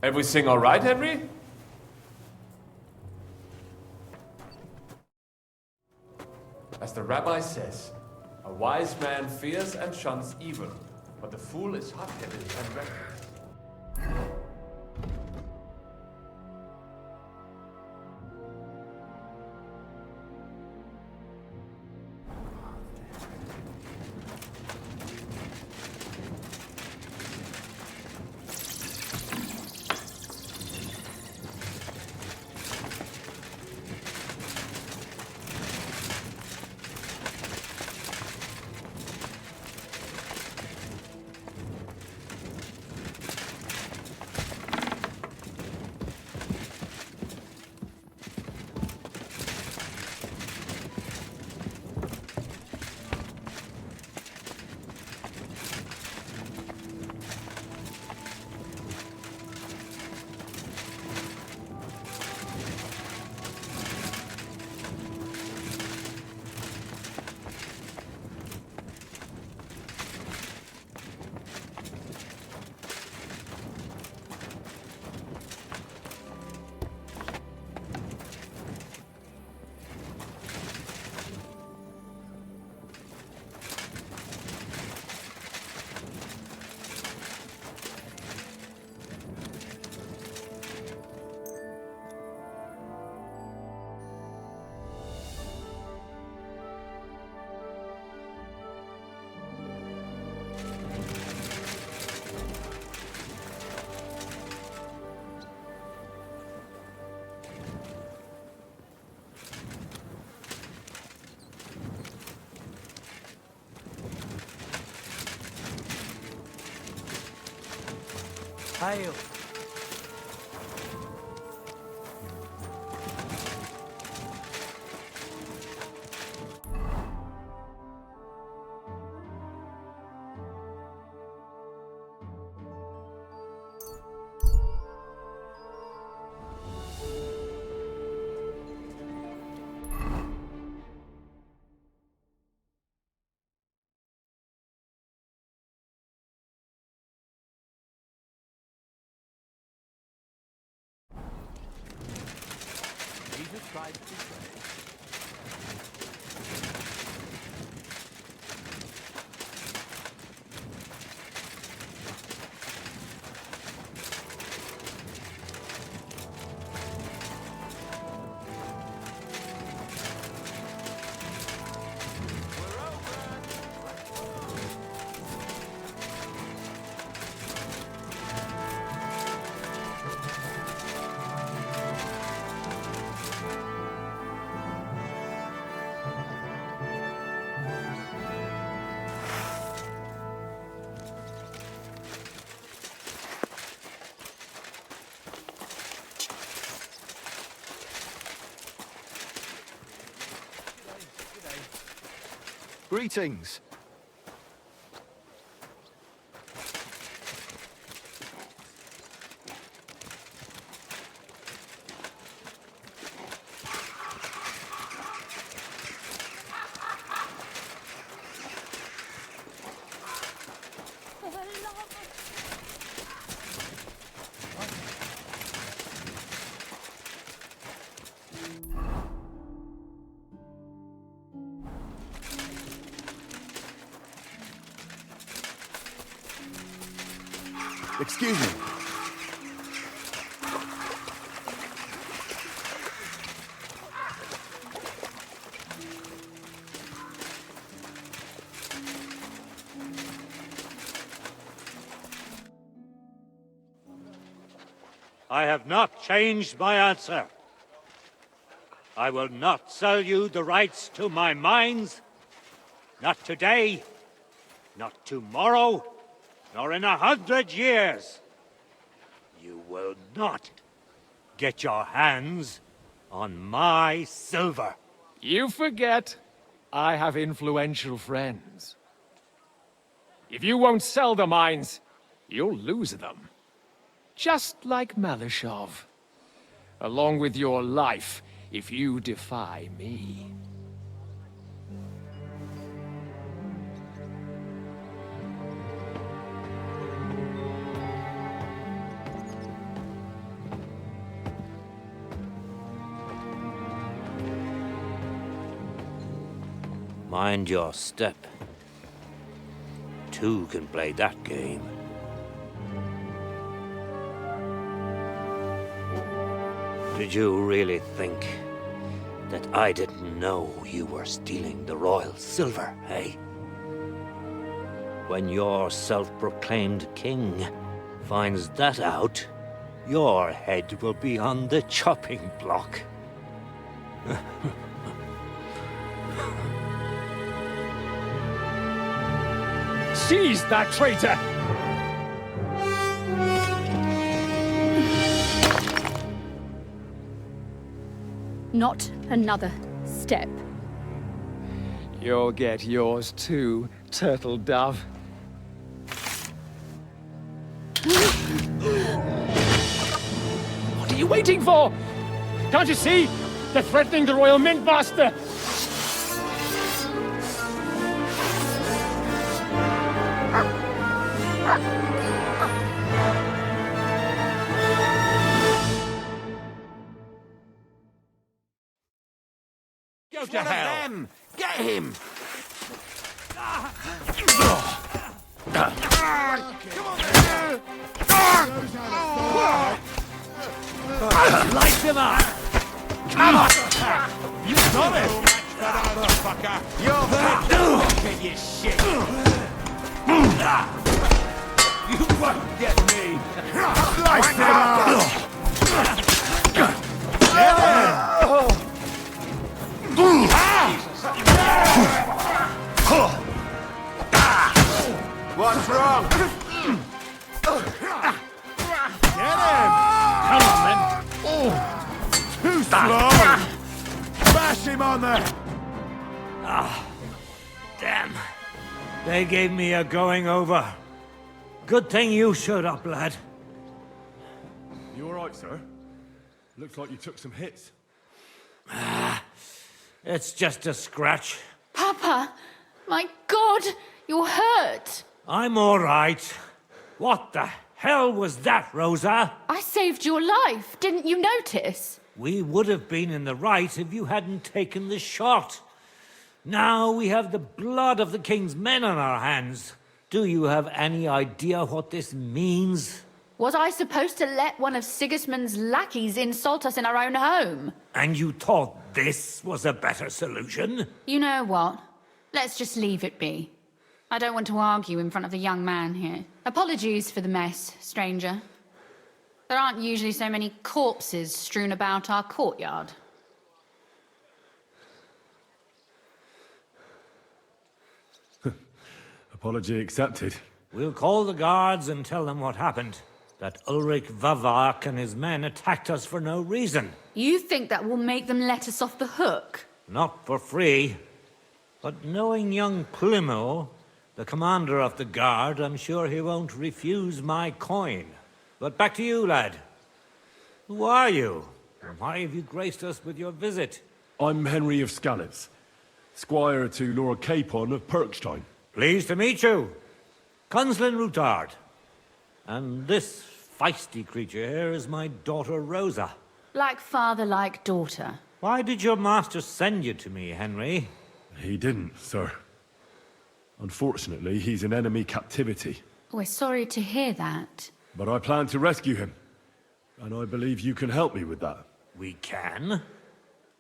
Everything all right, Henry? As the rabbi says, a wise man fears and shuns evil, but the fool is hot-headed and reckless. Hail. Jesus tried to betray. Greetings. Excuse me. I have not changed my answer. I will not sell you the rights to my mines. Not today, not tomorrow, nor in 100 years. You will not get your hands on my silver. You forget, I have influential friends. If you won't sell the mines, you'll lose them. Just like Malishov. Along with your life, if you defy me. Mind your step. Two can play that game. Did you really think that I didn't know you were stealing the royal silver, eh? When your self-proclaimed king finds that out, your head will be on the chopping block. Seize that traitor! Not another step. You'll get yours too, turtle dove. What are you waiting for? Can't you see? They're threatening the Royal Mint Master! Go to hell! Them. Get him! Light him up! Come on! You got it! You're back! Get your shit! You won't get me! Slice him up! What's wrong? Get him! Come on, then. Too slow! Smash him on there! Damn. They gave me a going over. Good thing you showed up, lad. You all right, sir? Looks like you took some hits. It's just a scratch. Papa! My God! You're hurt! I'm all right. What the hell was that, Rosa? I saved your life, didn't you notice? We would have been in the right if you hadn't taken the shot. Now we have the blood of the king's men on our hands. Do you have any idea what this means? Was I supposed to let one of Sigismund's lackeys insult us in our own home? And you thought this was a better solution? You know what? Let's just leave it be. I don't want to argue in front of the young man here. Apologies for the mess, stranger. There aren't usually so many corpses strewn about our courtyard. Apology accepted. We'll call the guards and tell them what happened. That Ulrich Vavak and his men attacked us for no reason. You think that will make them let us off the hook? Not for free. But knowing young Plimo, the commander of the guard, I'm sure he won't refuse my coin. But back to you, lad. Who are you? And why have you graced us with your visit? I'm Henry of Scalitz, squire to Lord Capon of Perkstein. Pleased to meet you. Conslin Routard. And this feisty creature here is my daughter Rosa. Like father, like daughter. Why did your master send you to me, Henry? He didn't, sir. Unfortunately, he's in enemy captivity. We're sorry to hear that. But I plan to rescue him. And I believe you can help me with that. We can?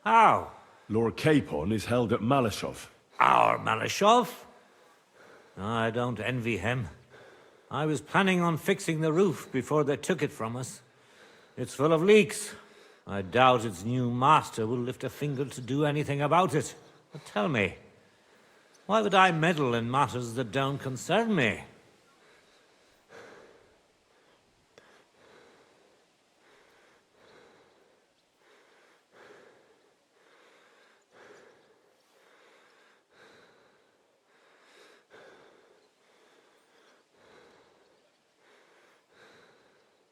How? Lord Capon is held at Malashov. Our Malashov? I don't envy him. I was planning on fixing the roof before they took it from us. It's full of leaks. I doubt its new master will lift a finger to do anything about it. But tell me, why would I meddle in matters that don't concern me?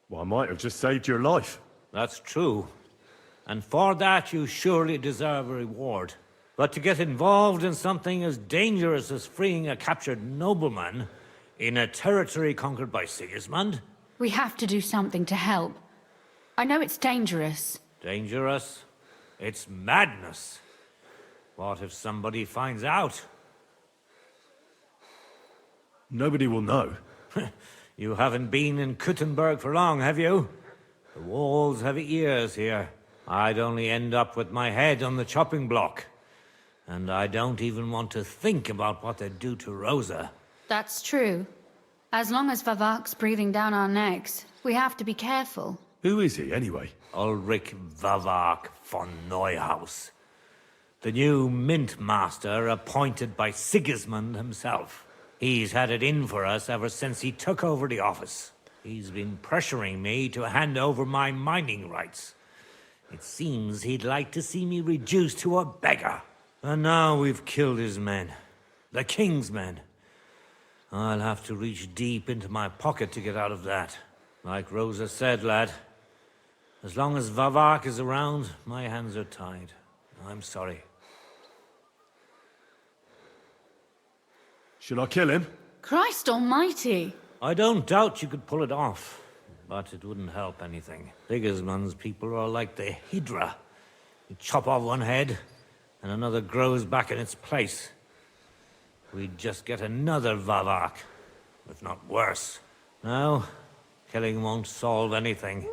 Well, I might have just saved your life. That's true. And for that you surely deserve a reward. But to get involved in something as dangerous as freeing a captured nobleman in a territory conquered by Sigismund? We have to do something to help. I know it's dangerous. Dangerous? It's madness. What if somebody finds out? Nobody will know. You haven't been in Kuttenberg for long, have you? The walls have ears here. I'd only end up with my head on the chopping block. And I don't even want to think about what they'd do to Rosa. That's true. As long as Vavak's breathing down our necks, we have to be careful. Who is he, anyway? Ulrich Vavak von Neuhaus. The new mint master appointed by Sigismund himself. He's had it in for us ever since he took over the office. He's been pressuring me to hand over my mining rights. It seems he'd like to see me reduced to a beggar. And now we've killed his men. The king's men. I'll have to reach deep into my pocket to get out of that. Like Rosa said, lad, as long as Vavak is around, my hands are tied. I'm sorry. Should I kill him? Christ almighty! I don't doubt you could pull it off, but it wouldn't help anything. Sigismund's people are like the Hydra. You chop off one head, and another grows back in its place. We'd just get another Vavak, if not worse. No, killing won't solve anything.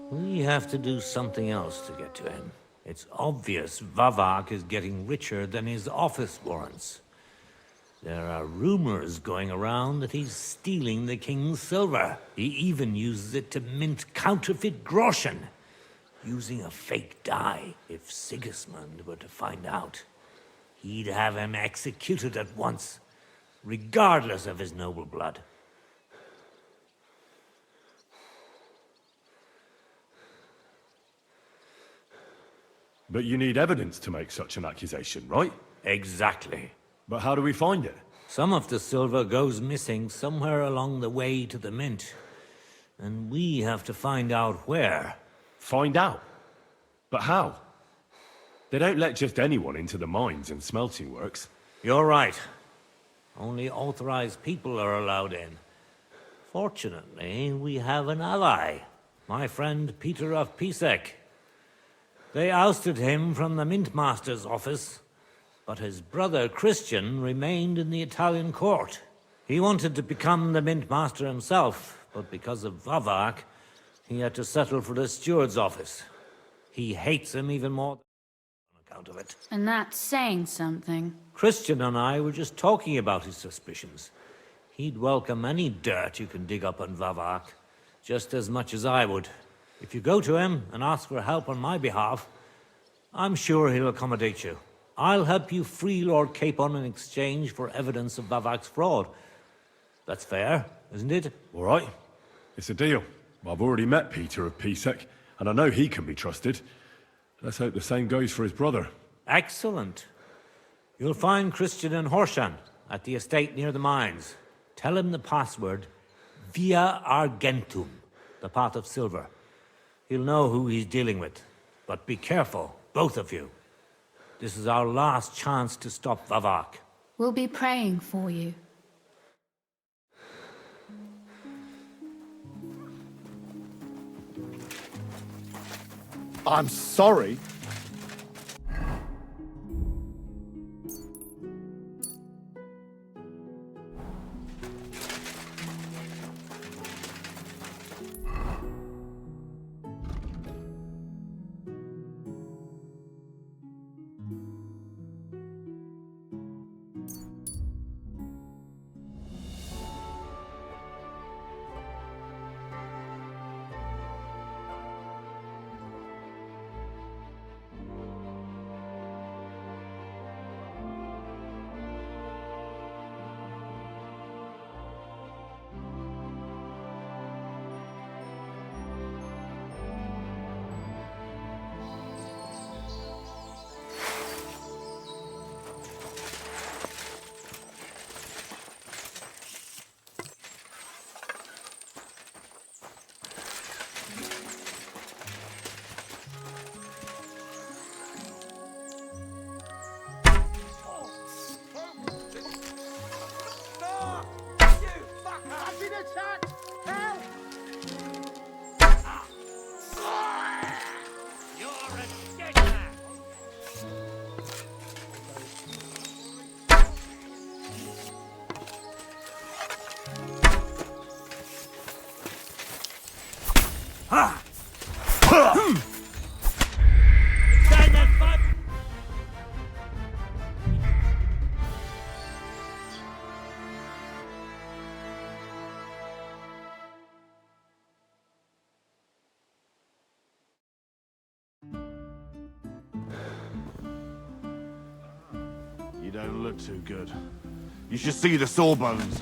We have to do something else to get to him. It's obvious Vavak is getting richer than his office warrants. There are rumors going around that he's stealing the king's silver. He even uses it to mint counterfeit groschen, using a fake die. If Sigismund were to find out, he'd have him executed at once, regardless of his noble blood. But you need evidence to make such an accusation, right? Exactly. But how do we find it? Some of the silver goes missing somewhere along the way to the mint. And we have to find out where. Find out? But how? They don't let just anyone into the mines and smelting works. You're right. Only authorized people are allowed in. Fortunately, we have an ally. My friend Peter of Pisek. They ousted him from the Mint Master's office, but his brother Christian remained in the Italian court. He wanted to become the Mint Master himself, but because of Vavak, he had to settle for the steward's office. He hates him even more on account of it. And that's saying something. Christian and I were just talking about his suspicions. He'd welcome any dirt you can dig up on Vavak, just as much as I would. If you go to him and ask for help on my behalf, I'm sure he'll accommodate you. I'll help you free Lord Capon in exchange for evidence of Vavak's fraud. That's fair, isn't it? All right. It's a deal. I've already met Peter of Pisek, and I know he can be trusted. Let's hope the same goes for his brother. Excellent. You'll find Christian and Horshan at the estate near the mines. Tell him the password, Via Argentum, the path of silver. He'll know who he's dealing with. But be careful, both of you. This is our last chance to stop Vavak. We'll be praying for you. I'm sorry. don't look too good. You should see the sawbones.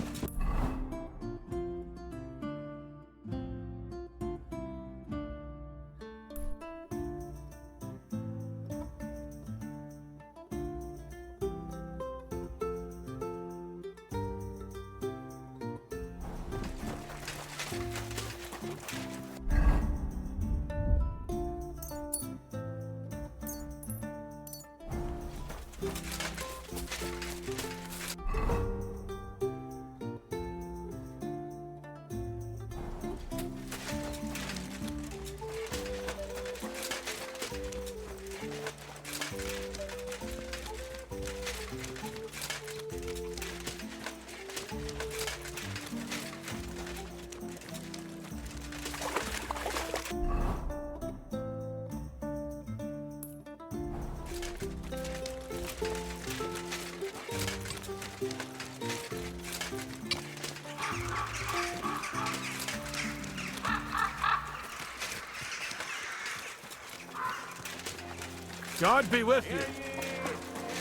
God be with you.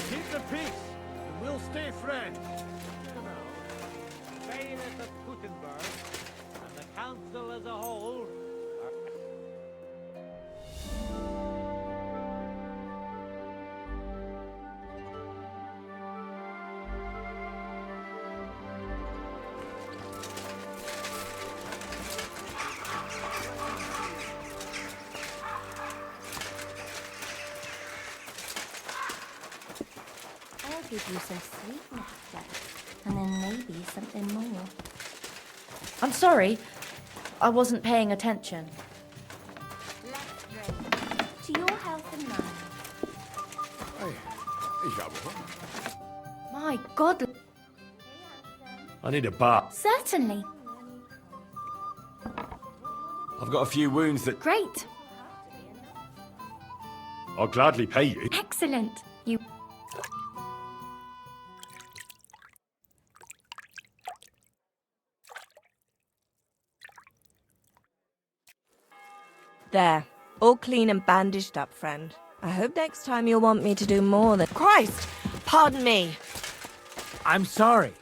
Keep the peace, and we'll stay friends. The bailiff of Gutenberg and the council as a whole are... I'll give you some sweetness, Jack, and then maybe something more. I'm sorry. I wasn't paying attention. Let's drink to your health and mine. My God. I need a bath. Certainly. I've got a few wounds that... Great. I'll gladly pay you. Excellent. You... There. All clean and bandaged up, friend. I hope next time you'll want me to do more than... Christ! Pardon me! I'm sorry.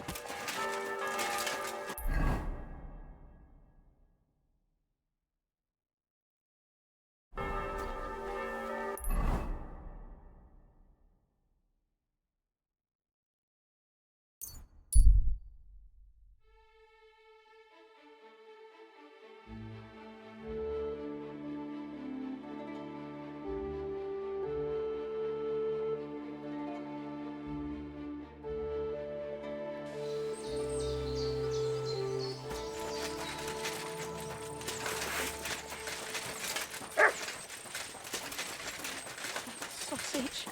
Sausage.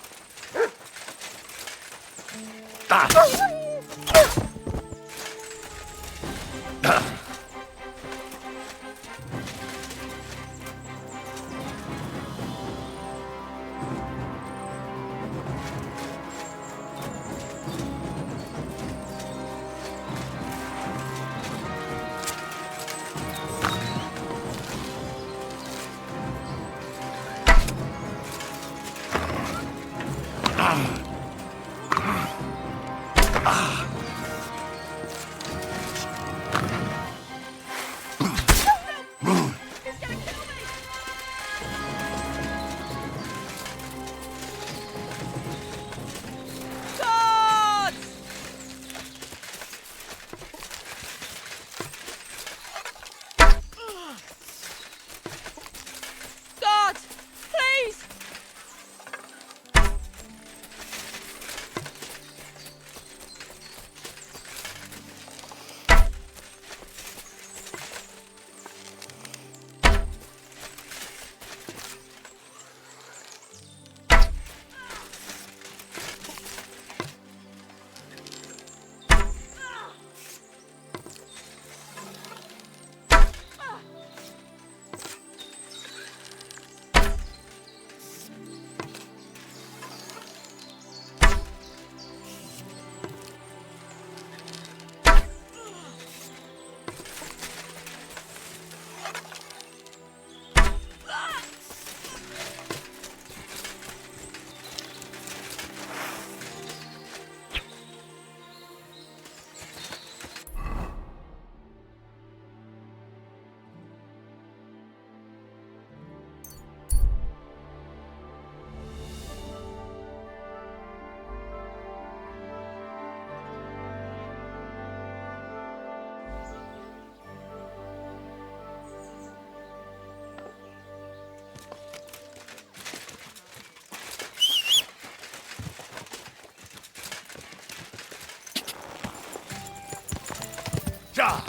Ka!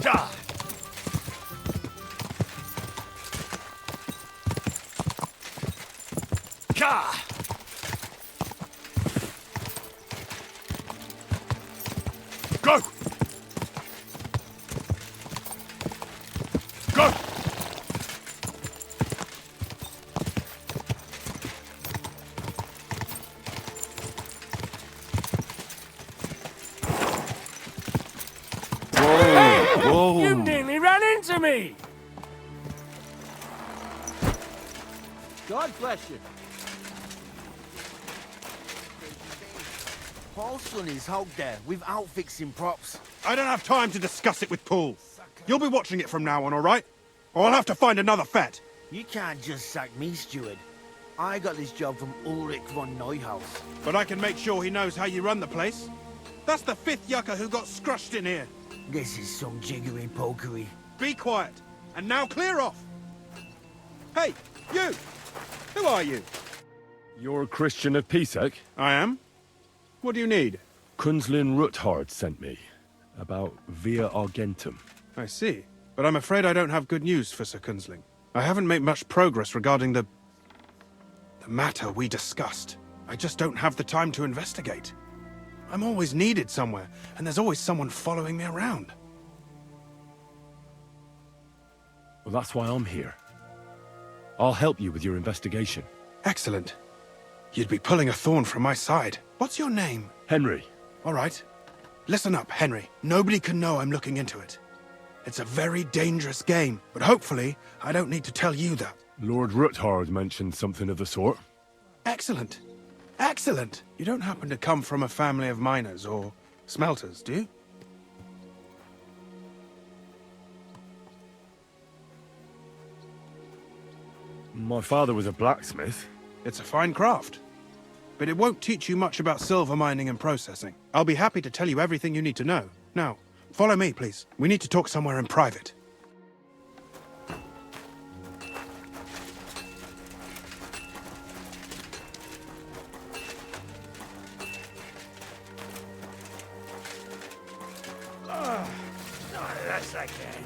Ka! Ka! Go! Go! Whoa! You nearly ran into me! God bless you. Paul's son is out there without fixing props. I don't have time to discuss it with Paul. You'll be watching it from now on, all right? Or I'll have to find another fet. You can't just sack me, steward. I got this job from Ulrich von Neuhaus. But I can make sure he knows how you run the place. That's the 5th yucca who got scrushed in here. This is some jiggery pokery. Be quiet. And now clear off. Hey, you! Who are you? You're a Christian of Pisek? I am. What do you need? Kunzlin Ruthard sent me. About Via Argentum. I see. But I'm afraid I don't have good news for Sir Kunzling. I haven't made much progress regarding the matter we discussed. I just don't have the time to investigate. I'm always needed somewhere, and there's always someone following me around. Well, that's why I'm here. I'll help you with your investigation. Excellent. You'd be pulling a thorn from my side. What's your name? Henry. All right. Listen up, Henry. Nobody can know I'm looking into it. It's a very dangerous game, but hopefully I don't need to tell you that. Lord Ruthard mentioned something of the sort. Excellent. Excellent. You don't happen to come from a family of miners or smelters, do you? My father was a blacksmith. It's a fine craft. But it won't teach you much about silver mining and processing. I'll be happy to tell you everything you need to know. Now, follow me, please. We need to talk somewhere in private. Not unless I can.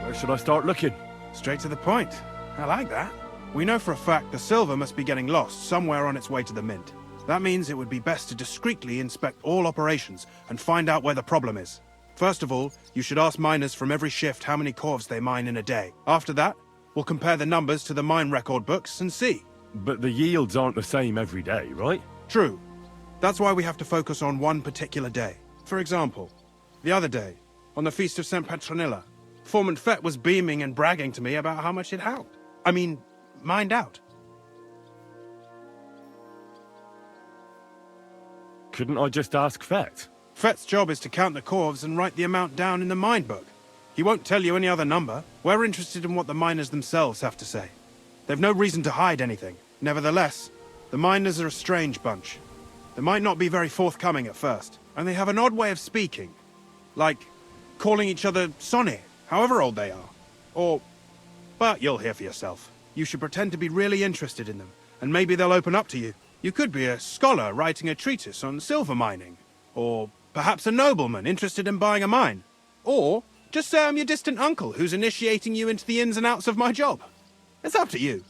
Where should I start looking? Straight to the point. I like that. We know for a fact the silver must be getting lost somewhere on its way to the mint. That means it would be best to discreetly inspect all operations and find out where the problem is. First of all, you should ask miners from every shift how many corves they mine in a day. After that, we'll compare the numbers to the mine record books and see. But the yields aren't the same every day, right? True. That's why we have to focus on one particular day. For example, the other day, on the Feast of St. Petronilla, Foreman Fett was beaming and bragging to me about how much it helped. Mined out. Couldn't I just ask Fett? Fett's job is to count the corves and write the amount down in the mine book. He won't tell you any other number. We're interested in what the miners themselves have to say. They've no reason to hide anything. Nevertheless, the miners are a strange bunch. They might not be very forthcoming at first, and they have an odd way of speaking. Like calling each other Sonny, however old they are. But you'll hear for yourself. You should pretend to be really interested in them, and maybe they'll open up to you. You could be a scholar writing a treatise on silver mining, or perhaps a nobleman interested in buying a mine. Or just say I'm your distant uncle who's initiating you into the ins and outs of my job. It's up to you.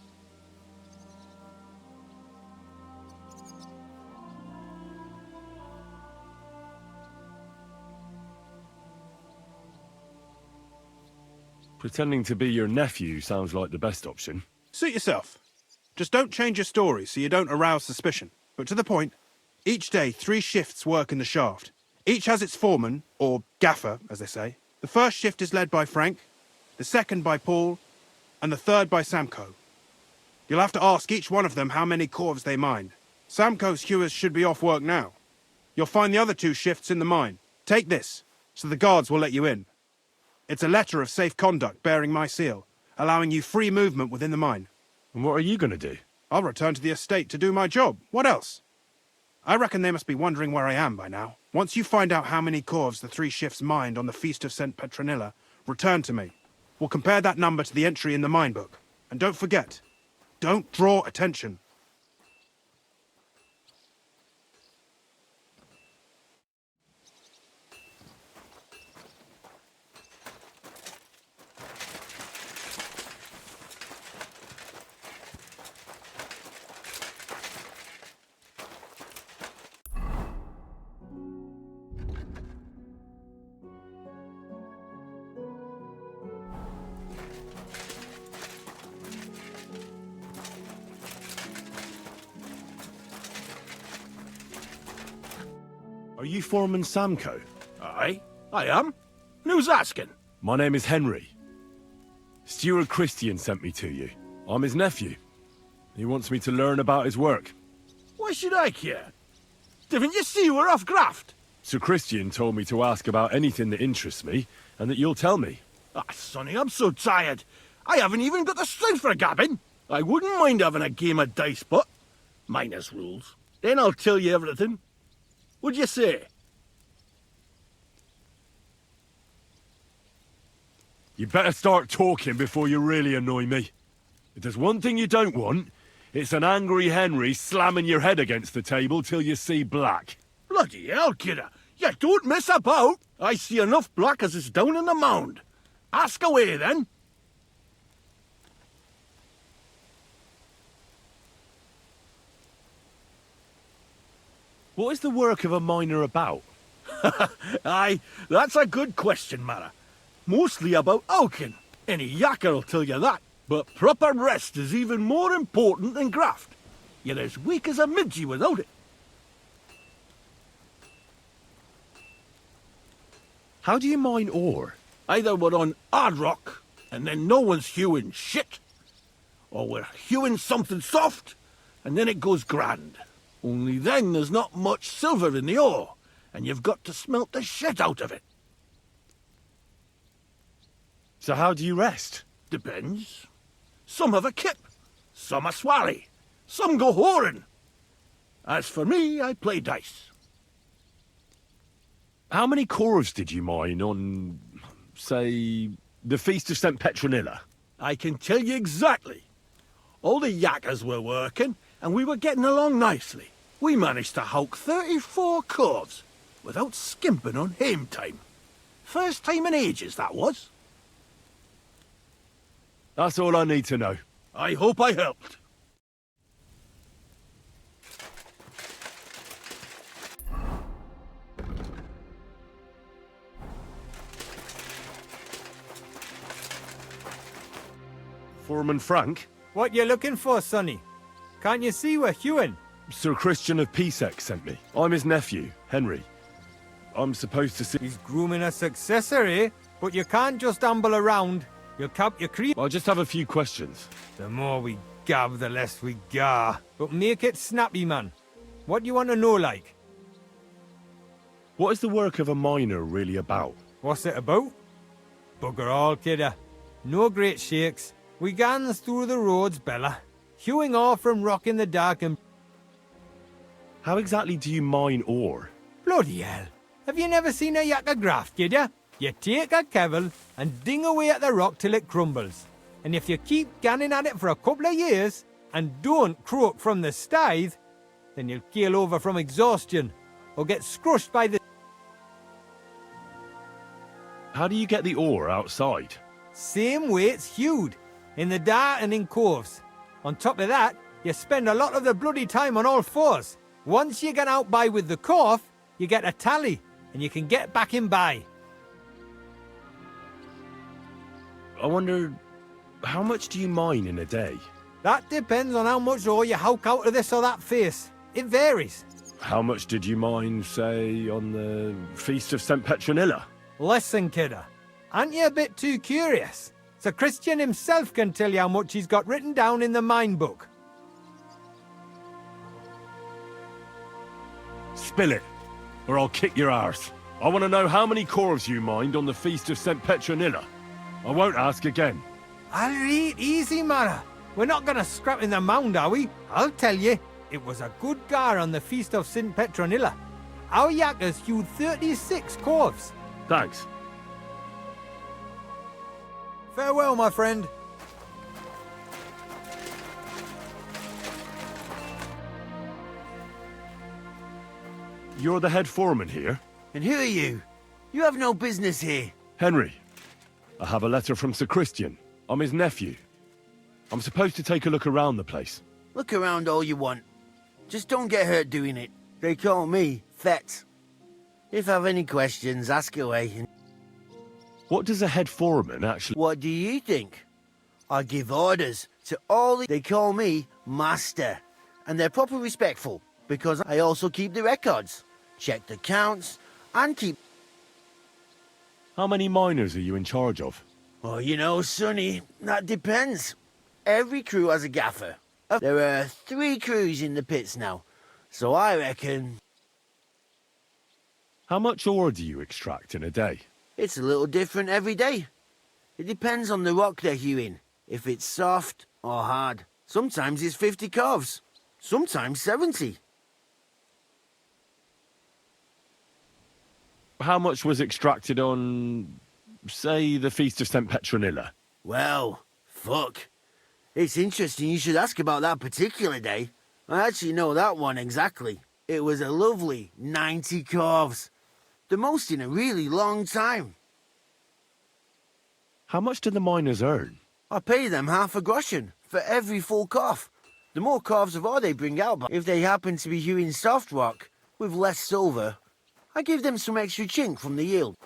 Pretending to be your nephew sounds like the best option. Suit yourself. Just don't change your story so you don't arouse suspicion. But to the point, each day 3 shifts work in the shaft. Each has its foreman, or gaffer, as they say. The first shift is led by Frank, the second by Paul, and the third by Samko. You'll have to ask each one of them how many corves they mine. Samko's hewers should be off work now. You'll find the other 2 shifts in the mine. Take this, so the guards will let you in. It's a letter of safe conduct bearing my seal, allowing you free movement within the mine. And what are you going to do? I'll return to the estate to do my job. What else? I reckon they must be wondering where I am by now. Once you find out how many corves the three shifts mined on the Feast of St. Petronilla, return to me. We'll compare that number to the entry in the mine book. And don't forget, don't draw attention. Are you Foreman Samco? Aye, I am. And who's asking? My name is Henry. Steward Christian sent me to you. I'm his nephew. He wants me to learn about his work. Why should I care? Didn't you see we're off graft? Sir Christian told me to ask about anything that interests me, and that you'll tell me. Ah, Sonny, I'm so tired. I haven't even got the strength for gabbing. I wouldn't mind having a game of dice, but minus rules. Then I'll tell you everything. What'd you say? You better start talking before you really annoy me. If there's one thing you don't want, it's an angry Henry slamming your head against the table till you see black. Bloody hell, kidder. You don't mess about. I see enough black as is down in the mound. Ask away, then. What is the work of a miner about? Aye, that's a good question, Mara. Mostly about Alkin. Any yakker'll tell you that. But proper rest is even more important than graft. You're as weak as a midgie without it. How do you mine ore? Either we're on hard rock, and then no one's hewing shit. Or we're hewing something soft, and then it goes grand. Only then there's not much silver in the ore, and you've got to smelt the shit out of it. So how do you rest? Depends. Some have a kip, some a swally, some go whoring. As for me, I play dice. How many corves did you mine on, say, the Feast of St. Petronilla? I can tell you exactly. All the yakkers were working, and we were getting along nicely. We managed to howk 34 corves, without skimping on hame time. First time in ages, that was. That's all I need to know. I hope I helped. Foreman Frank? What you looking for, Sonny? Can't you see we're hewing? Sir Christian of Pisek sent me. I'm his nephew, Henry. I'm supposed to see... He's grooming a successor, eh? But you can't just amble around. You'll cap your creep. I just have a few questions. The more we gab, the less we gar. But make it snappy, man. What do you want to know, like? What is the work of a miner really about? What's it about? Bugger all, kidder. No great shakes. We gans through the roads, Bella. Hewing ore from rock in the dark and... How exactly do you mine ore? Bloody hell. Have you never seen a yakker graft, kidder? You take a kevel and ding away at the rock till it crumbles. And if you keep ganning at it for a couple of years and don't croak from the stithe, then you'll keel over from exhaustion or get scrushed by the... How do you get the ore outside? Same way it's hewed, in the dark and in coves. On top of that, you spend a lot of the bloody time on all fours. Once you get out by with the corf, you get a tally, and you can get back in by. I wonder, how much do you mine in a day? That depends on how much ore you howk out of this or that face. It varies. How much did you mine, say, on the Feast of St. Petronilla? Listen, kidder. Aren't you a bit too curious? Sir Christian himself can tell you how much he's got written down in the mine book. Spill it, or I'll kick your arse. I want to know how many corves you mined on the Feast of St. Petronilla. I won't ask again. I'll read easy, Mara. We're not gonna scrap in the mound, are we? I'll tell you, it was a good gar on the Feast of St. Petronilla. Our yakkers hewed 36 corves. Thanks. Farewell, my friend. You're the head foreman here? And who are you? You have no business here. Henry. I have a letter from Sir Christian. I'm his nephew. I'm supposed to take a look around the place. Look around all you want. Just don't get hurt doing it. They call me Fetz. If I have any questions, ask away. What does a head foreman actually... What do you think? I give orders to all They call me Master. And they're proper respectful, because I also keep the records, check the counts, and keep... How many miners are you in charge of? Oh, you know, Sonny, that depends. Every crew has a gaffer. There are 3 crews in the pits now, so I reckon... How much ore do you extract in a day? It's a little different every day. It depends on the rock they're hewing, if it's soft or hard. Sometimes it's 50 calves, sometimes 70. How much was extracted on, say, the Feast of St. Petronilla? Well, fuck. It's interesting you should ask about that particular day. I actually know that one exactly. It was a lovely 90 calves. The most in a really long time. How much do the miners earn? I pay them half a groschen for every full calf. The more calves of ore they bring out, but if they happen to be hewing soft rock with less silver, I give them some extra chink from the yield.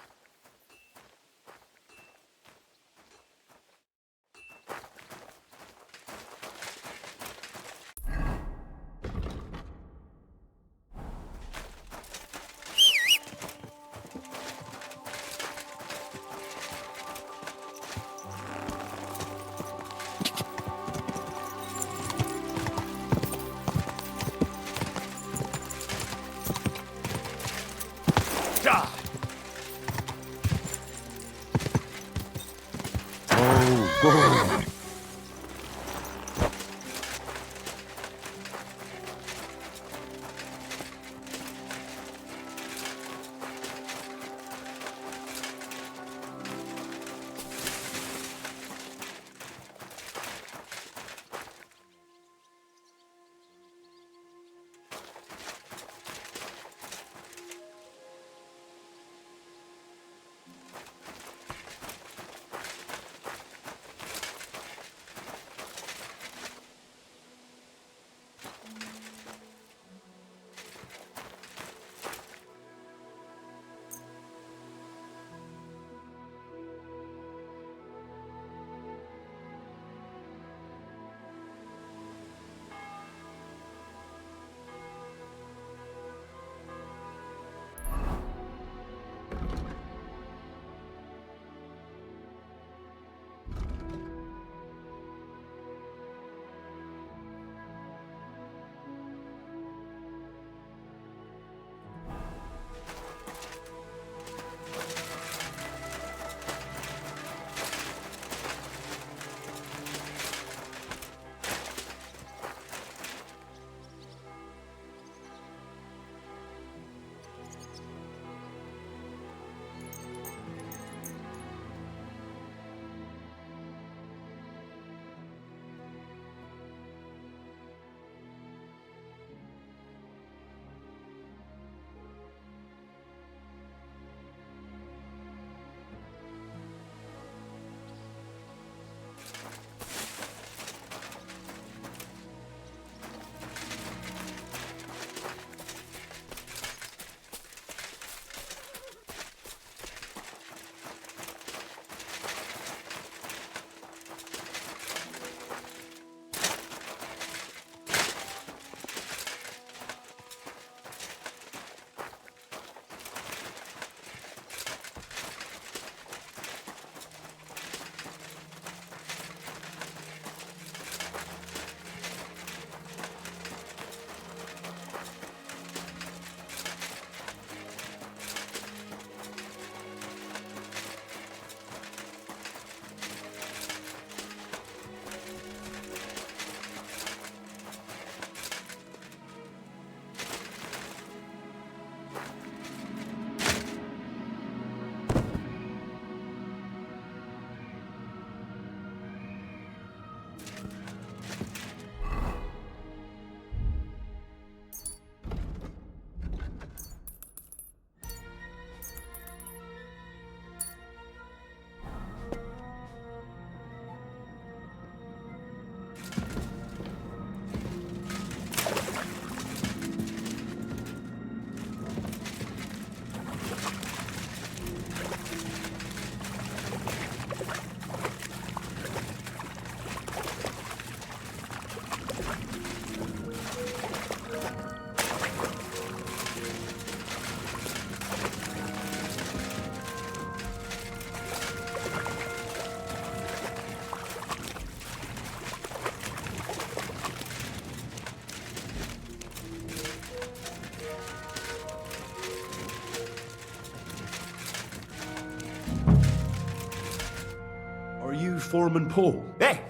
Foreman Paul? Hey!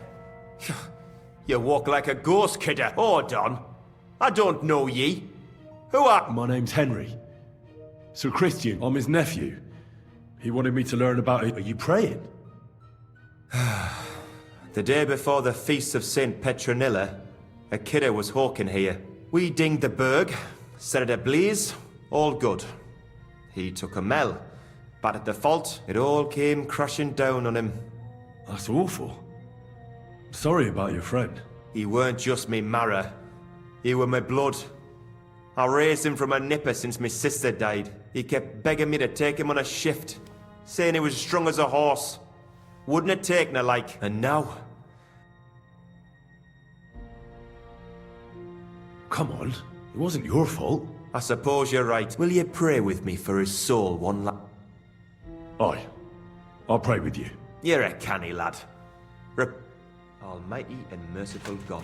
You walk like a ghost, kidder. Hold on. I don't know ye. Who are... My name's Henry. Sir Christian, I'm his nephew. He wanted me to learn about it. Are you praying? The day before the feast of St. Petronilla, a kidder was hawking here. We dinged the burg, set it ablaze, all good. He took a mell, but at the fault, it all came crashing down on him. That's awful. Sorry about your friend. He weren't just me marrow. He were my blood. I raised him from a nipper since my sister died. He kept begging me to take him on a shift, saying he was strong as a horse. Wouldn't it take no like, and now... Come on, it wasn't your fault. I suppose you're right. Will you pray with me for his soul one last... Aye, I'll pray with you. You're a canny lad. Almighty and merciful God,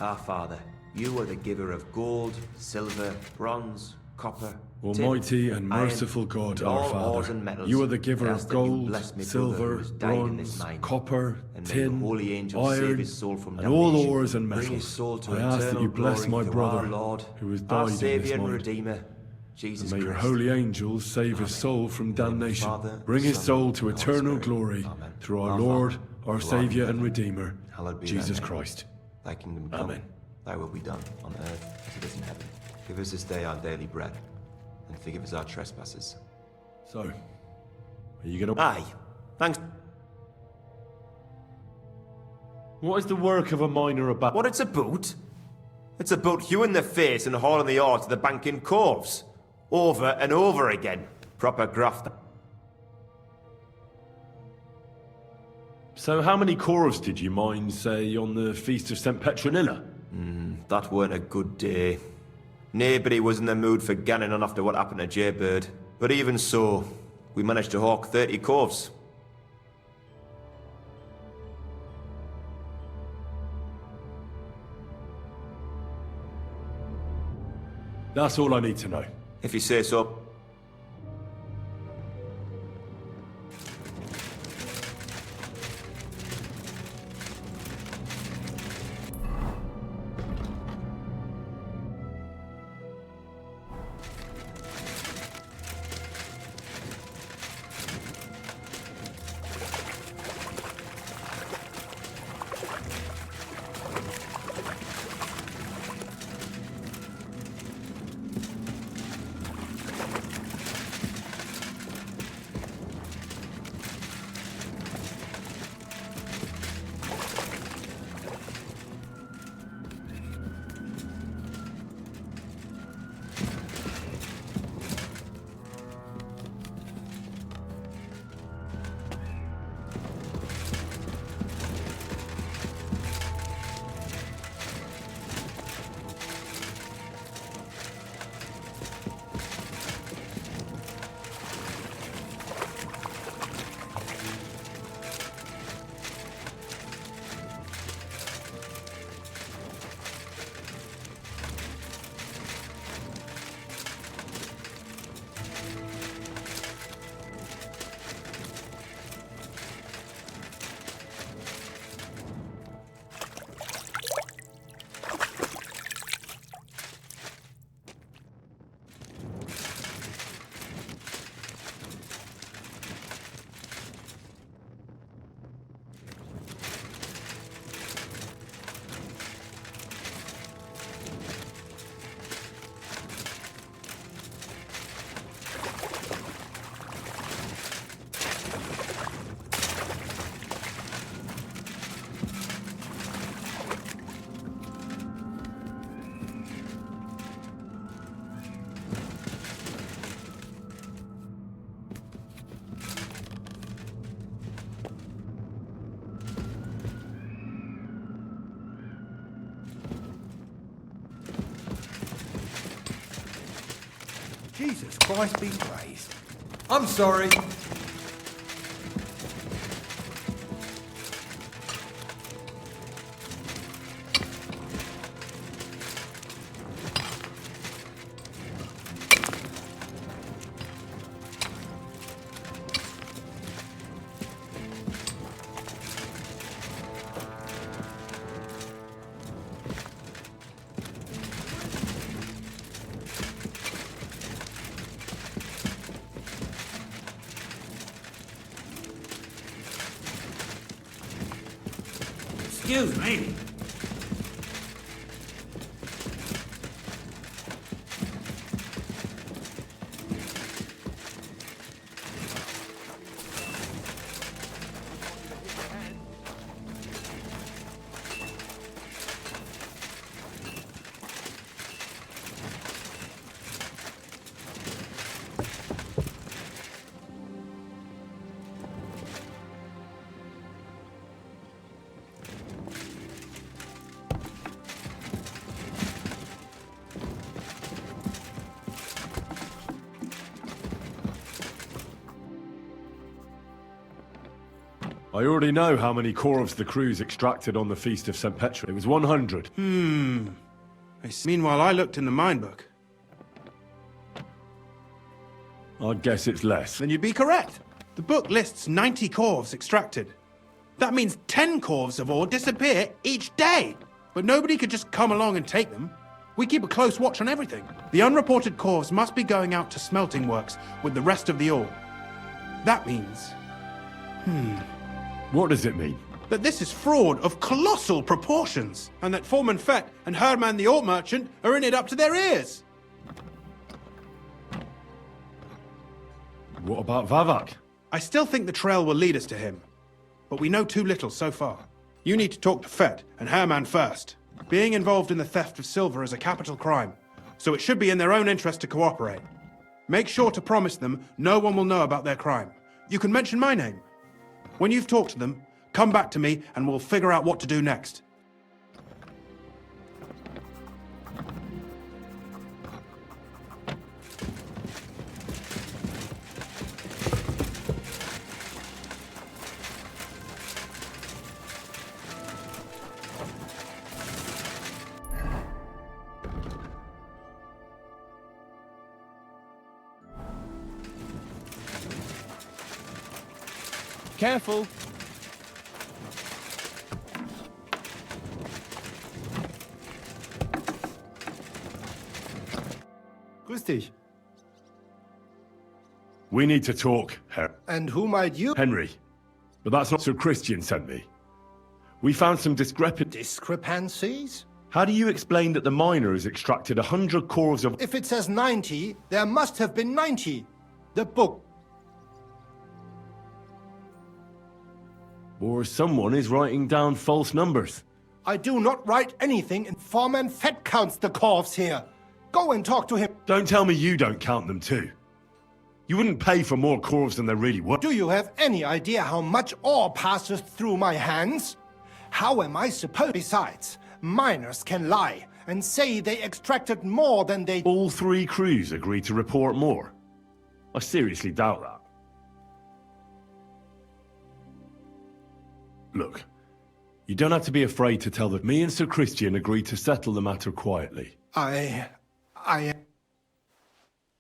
our Father, you are the giver of gold, silver, bronze, copper, Almighty tin, and merciful iron, God, all our ores Father, and metals. you are the giver I of ask that you gold, bless me brother silver, who has died in this bronze, mine. copper, And may tin, the holy angels save iron, his soul from and all damnation. ores and Bring his metals. soul to I ask that eternal you bless glory my through brother, our Lord, who has our died in this Saviour and mine. Redeemer, Jesus And may your Christ. holy angels save his soul from damnation. Father, Bring his Son, soul to and Holy eternal Spirit. glory Amen. through our Our Lord, Father, our who art in Saviour and heaven, Redeemer, hallowed be Jesus thy name. Christ. Thy kingdom come, Amen. thy will be done, on earth as it is in heaven. Give us this day our daily bread, and forgive us our trespasses. So, are you gonna... Aye, thanks. What is the work of a miner about? What it's about? It's about you in the face and hauling the ore to the bank in coves. Over and over again. Proper graft. So how many corves did you mine, say, on the Feast of St. Petronilla? That weren't a good day. Nobody was in the mood for ganning on after what happened to Jaybird. But even so, we managed to hawk 30 corves. That's all I need to know. If you say so. Jesus Christ be praised. I'm sorry. Excuse me. I already know how many corvs the crews extracted on the Feast of St. Petra. It was 100. Meanwhile, I looked in the mine book. I'd guess it's less. Then you'd be correct. The book lists 90 corvs extracted. That means 10 corvs of ore disappear each day. But nobody could just come along and take them. We keep a close watch on everything. The unreported corvs must be going out to smelting works with the rest of the ore. That means... What does it mean? that this is fraud of colossal proportions, and that Foreman Fett and Herman the ore merchant are in it up to their ears. What about Vavak? I still think the trail will lead us to him, but we know too little so far. You need to talk to Fett and Herman first. Being involved in the theft of silver is a capital crime, so it should be in their own interest to cooperate. Make sure to promise them no one will know about their crime. You can mention my name. When you've talked to them, come back to me and we'll figure out what to do next. Careful. Grüß dich. We need to talk, And who might you... Henry. But that's not so Christian sent me. We found some Discrepancies? How do you explain that the miner has extracted 100 cores of... If it says 90, there must have been 90. The book. Or someone is writing down false numbers. I do not write anything, and Foreman Fett counts the corves here. Go and talk to him. Don't tell me you don't count them too. You wouldn't pay for more corves than there really were. Do you have any idea how much ore passes through my hands? How am I supposed... Besides, miners can lie and say they extracted more than they... All three crews agreed to report more. I seriously doubt that. Look, you don't have to be afraid to tell that me and Sir Christian agreed to settle the matter quietly.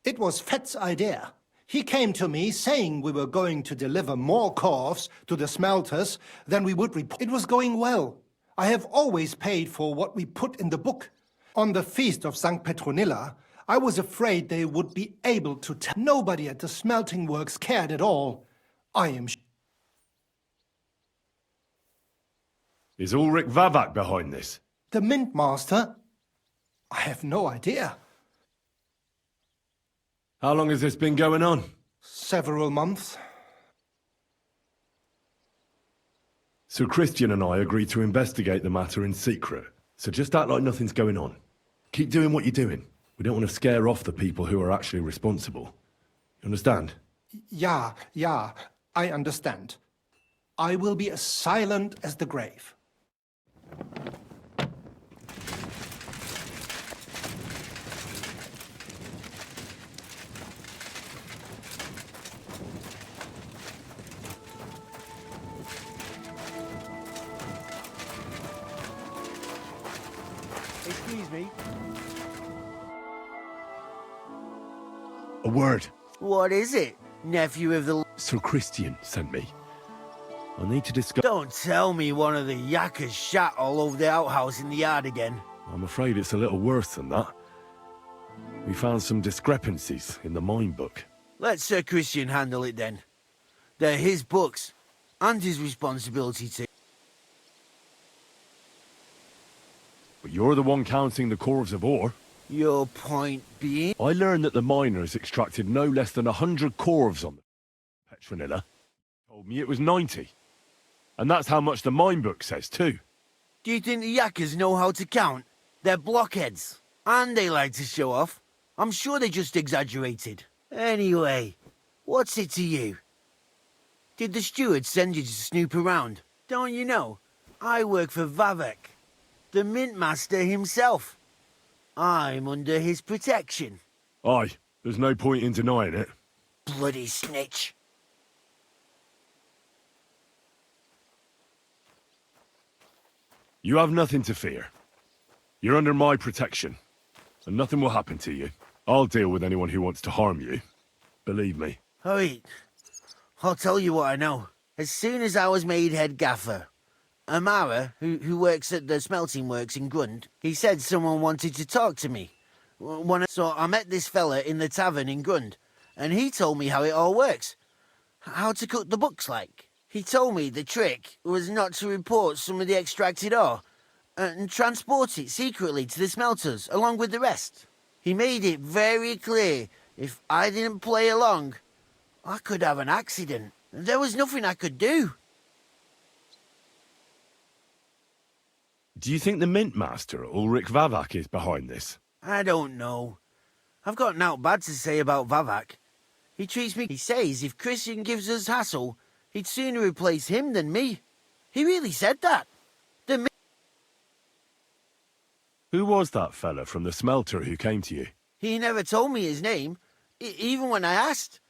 It was Fett's idea. He came to me saying we were going to deliver more corves to the smelters than we would report. It was going well. I have always paid for what we put in the book. On the feast of St. Petronilla, I was afraid they would be able to tell. Nobody at the smelting works cared at all. I am sure. Is Ulrich Vavak behind this? The Mint Master? I have no idea. How long has this been going on? Several months. Sir Christian and I agreed to investigate the matter in secret, so just act like nothing's going on. Keep doing what you're doing. We don't want to scare off the people who are actually responsible. You understand? Yeah, I understand. I will be as silent as the grave. Excuse me. A word. What is it, nephew of the... Sir Christian sent me. I need to discuss... Don't tell me one of the yakkers shat all over the outhouse in the yard again. I'm afraid it's a little worse than that. We found some discrepancies in the mine book. Let Sir Christian handle it then. They're his books, and his responsibility to... You're the one counting the corves of ore. Your point being? I learned that the miners extracted no less than 100 corves on the Petronilla. Told me it was 90. And that's how much the mine book says, too. Do you think the yakkers know how to count? They're blockheads. And they like to show off. I'm sure they just exaggerated. Anyway, what's it to you? Did the steward send you to snoop around? Don't you know? I work for Vavek, the mint master himself. I'm under his protection. Aye, there's no point in denying it. Bloody snitch. You have nothing to fear. You're under my protection, and nothing will happen to you. I'll deal with anyone who wants to harm you. Believe me. Alright, I'll tell you what I know. As soon as I was made head gaffer, Amara, who works at the smelting works in Grund, he said someone wanted to talk to me. So I met this fella in the tavern in Grund, and he told me how it all works. How to cook the books like. He told me the trick was not to report some of the extracted ore, and transport it secretly to the smelters, along with the rest. He made it very clear, if I didn't play along, I could have an accident. There was nothing I could do. Do you think the mint master, Ulrich Vavak, is behind this? I don't know. I've got naught bad to say about Vavak. He treats me... He says if Christian gives us hassle, he'd sooner replace him than me. He really said that. Who was that fella from the smelter who came to you? He never told me his name, even when I asked.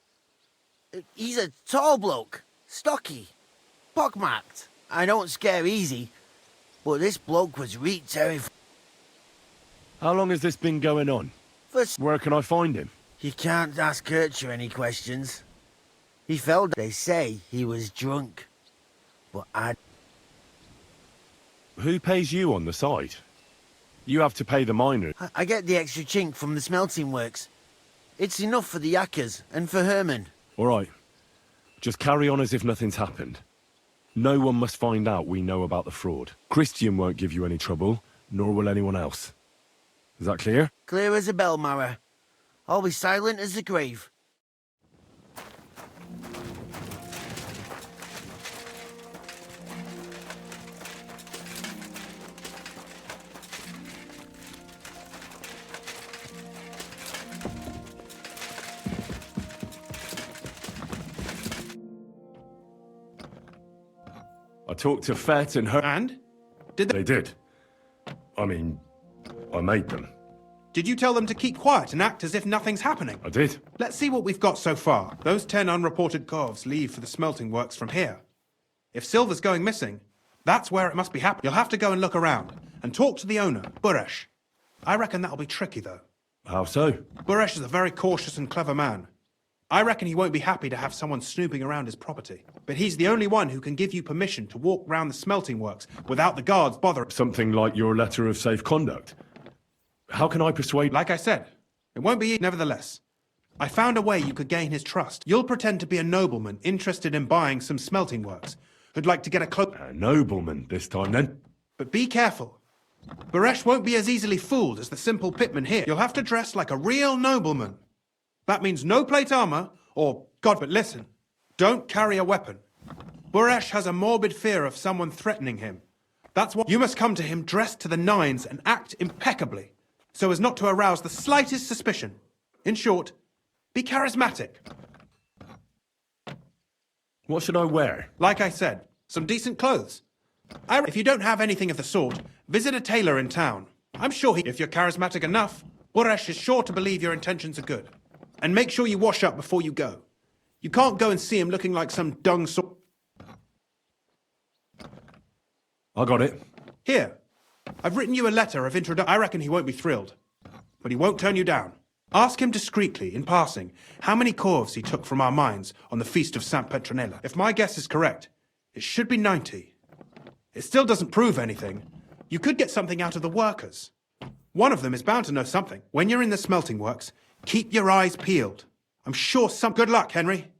He's a tall bloke, stocky, pockmarked. I don't scare easy, but this bloke was reet terrified. How long has this been going on? Where can I find him? You can't ask Kircher any questions. He fell. They say he was drunk, but I... Who pays you on the side? You have to pay the miners. I get the extra chink from the smelting works. It's enough for the yakkers and for Herman. All right. Just carry on as if nothing's happened. No one must find out we know about the fraud. Christian won't give you any trouble, nor will anyone else. Is that clear? Clear as a bell, Mara. I'll be silent as the grave. I talked to Fett and her... And? Did they... They did. I mean, I made them. Did you tell them to keep quiet and act as if nothing's happening? I did. Let's see what we've got so far. Those 10 unreported corves leave for the smelting works from here. If silver's going missing, that's where it must be happening. You'll have to go and look around and talk to the owner, Buresh. I reckon that'll be tricky, though. How so? Buresh is a very cautious and clever man. I reckon he won't be happy to have someone snooping around his property. But he's the only one who can give you permission to walk round the smelting works without the guards bothering. Something like your letter of safe conduct. How can I persuade... Like I said, it won't be easy. Nevertheless, I found a way you could gain his trust. You'll pretend to be a nobleman interested in buying some smelting works, who'd like to get a cloak... A nobleman this time, then? But be careful. Buresh won't be as easily fooled as the simple pitman here. You'll have to dress like a real nobleman. That means no plate armor, or... God, but listen. Don't carry a weapon. Buresh has a morbid fear of someone threatening him. That's why you must come to him dressed to the nines and act impeccably, so as not to arouse the slightest suspicion. In short, be charismatic. What should I wear? Like I said, some decent clothes. If you don't have anything of the sort, visit a tailor in town. I'm sure if you're charismatic enough, Buresh is sure to believe your intentions are good. And make sure you wash up before you go. You can't go and see him looking like some dung sort. I got it. Here, I've written you a letter of introduction. I reckon he won't be thrilled, but he won't turn you down. Ask him discreetly, in passing, how many corves he took from our mines on the feast of St. Petronilla. If my guess is correct, it should be 90. It still doesn't prove anything. You could get something out of the workers. One of them is bound to know something. When you're in the smelting works, keep your eyes peeled. I'm sure some... Good luck, Henry.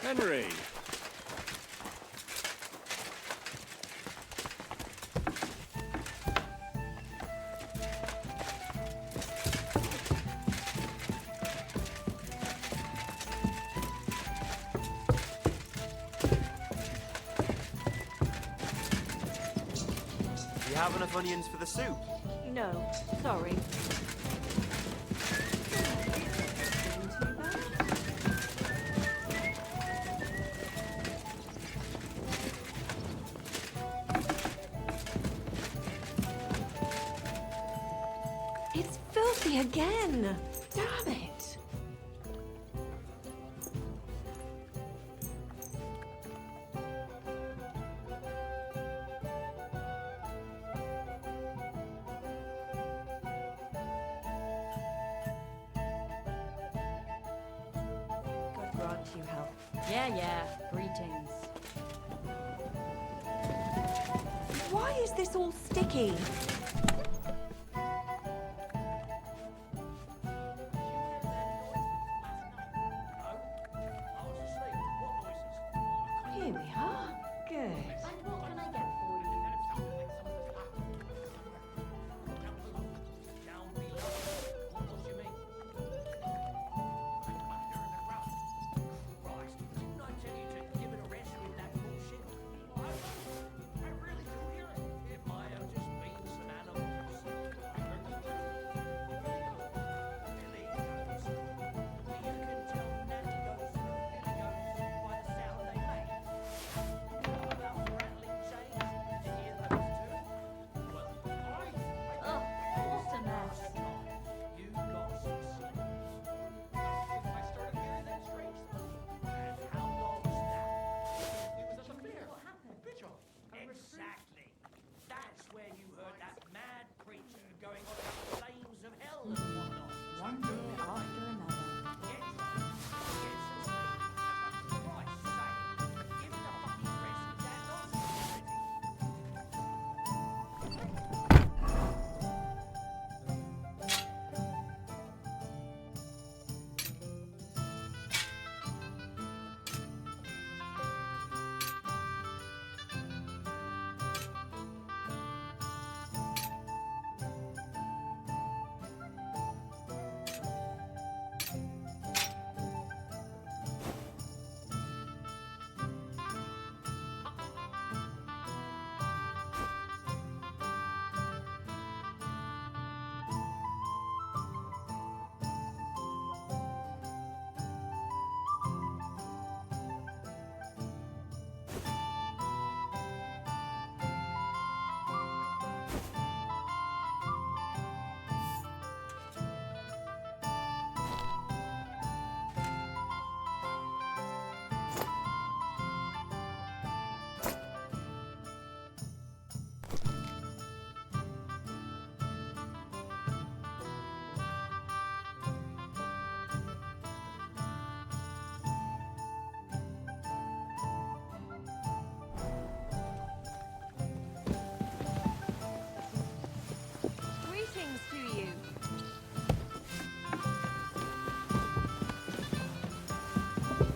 Henry. Do you have enough onions for the soup? No, sorry. It's filthy again. Damn it. God grant you health. Yeah. Greetings. Why is this all sticky? Here we are. Good. And what can I get for you? Oh, what a mess. Exactly. That's where you heard that mad preacher going on about the flames of hell and whatnot. One year after another. Get drunk, get some sleep, and for Christ's sake, give it a fucking rest with that nonsense already. Greetings to you.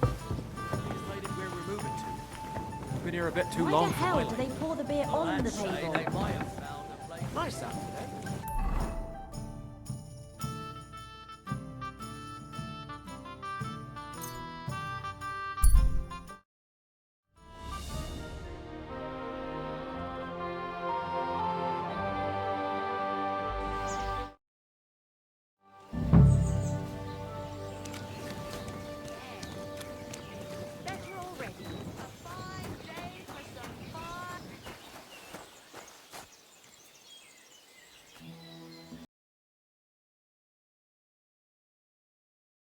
Decided where we're moving to. Been here a bit too Why long the for my hell do liking. they pour the beer on the I'd say table? they might have found a place. Nice out today.